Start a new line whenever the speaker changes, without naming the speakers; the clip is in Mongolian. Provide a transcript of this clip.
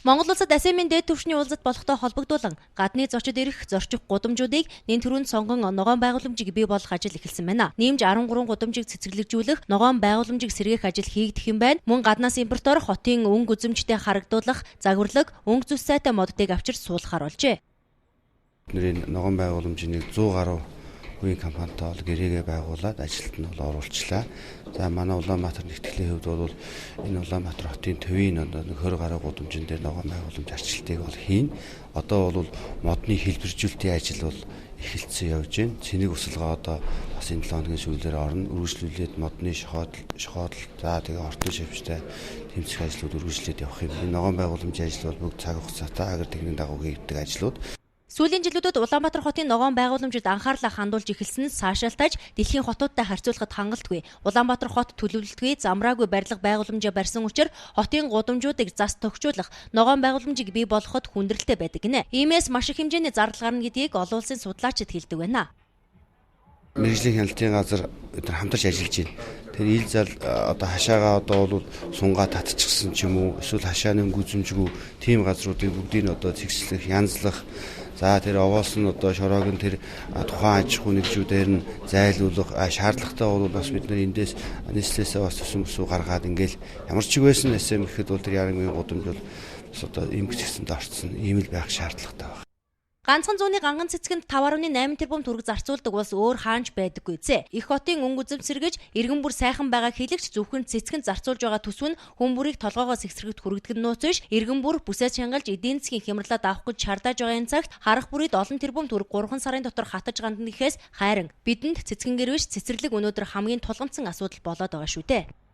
Монгол улсад ASEAN-ийн дээд түвшний уулзалт болохтой холбогдуулан гадны зочид ирэх зорчих гудамжуудыг нэн төрөнд сонгон ногоон байгууламжийг бий болгох ажил эхэлсэн байна. Ниймж 13 гудамжийг цэцэрлэгжүүлэх ногоон байгууламжийг сэргээх ажил хийгдэх юм байна. Мөн гаднаас импортоор хотын өнгө үзэмжтэй харагдуулах загварлаг, өнгө зүс сайтай моддыг авчирч суулгахаар болжээ.
Бидний ногоон байгууламжийг 100 гаруй үеийн компанитай бол гэрээгээ байгуулад ажилд нь оруулчлаа. За манай Улаанбаатар нэгтгэлийн хувьд бол энэ Улаанбаатар хотын төвийн 20 гаруй гудамжин дээр ногоон байгууламж арчилтыг бол хийн. Одоо бол модны хэлбэржүүлэлтийн ажил бол эхэлсэн явж байна. Цэник өсөлгөө одоо бас энэ 7 хоногийн сүүлээр орно. Үргэлжлүүлээд модны шохоодол за тэгээ ортон шавьчтай тэмцэх ажлууд үргэлжлээд явах юм. Энэ ногоон байгууламжийн ажил бол бүгд цаг хугацаатай агар техникийн дагуу хийгддэг ажлууд.
Сүүлийн жилүүдэд Улаанбаатар хотын ногоон байгууламжид анхаарлаа хандуулж эхэлсэн цаашаалтайж дэлхийн хотуудтай харьцуулахад хангалтгүй. Улаанбаатар хот төлөвлөлтгүй замраагүй барилга байгууламжаа барьсан учраас хотын гудамжуудыг зас тохижуулах ногоон байгууламжийг бий болгоход хүндрэлтэй байдаг гинэ. Иймээс маш их хэмжээний зардал гарна гэдгийг олон улсын судлаачид хэлдэг байна.
Мэргэжлийн хяналтын газар бид хамтарч ажиллаж байна. Тэр ил зал одоо хашаагаа одоо бол сунгаа татчихсан ч юм уу эсвэл хашааны гүзэмжгүй тийм газруудыг бүгдийг одоо цэгцлэх, янзлах. За тэр овоос нь одоо шороог нь тэр тухайн аж ахуй нэгжүүдээр нь зайлуулах шаардлагатай бол бас бид нар эндээс нийслэлээсээ бас төсөн бүсүү гаргаад ингээл ямар ч байсан ASEAN гэхэд бол тэр ярангын гудамж бол бас одоо эмгэж гисэнд орцсон ийм л байх шаардлагатай байна.
Ганцхан зууны ганган цэцгэнд 5.8 тэрбум төгрөг зарцуулдаг улс өөр хаанч байдаггүй зэ. Их хотын өнгө үзэм сэргэж иргэн бүр сайхан байгаа хэлэгч зөвхөн цэцгэнд зарцуулж байгаа төсөв нь хүн бүрийг толгоогоос эксэрэгт хүргэдэг нь нууц биш. Иргэн бүр бүсээ чангалж эдийн засгийн хямралаа давах гэж шаардаж байгаа энэ цагт харах бүрийд олон тэрбум төгрөг 3 сарын дотор хатаж гандна гэхээс хайран бидэнд цэцгэн гэрвэж цэцэрлэг өнөөдөр хамгийн тулгамдсан асуудал болоод байгаа шүү дээ.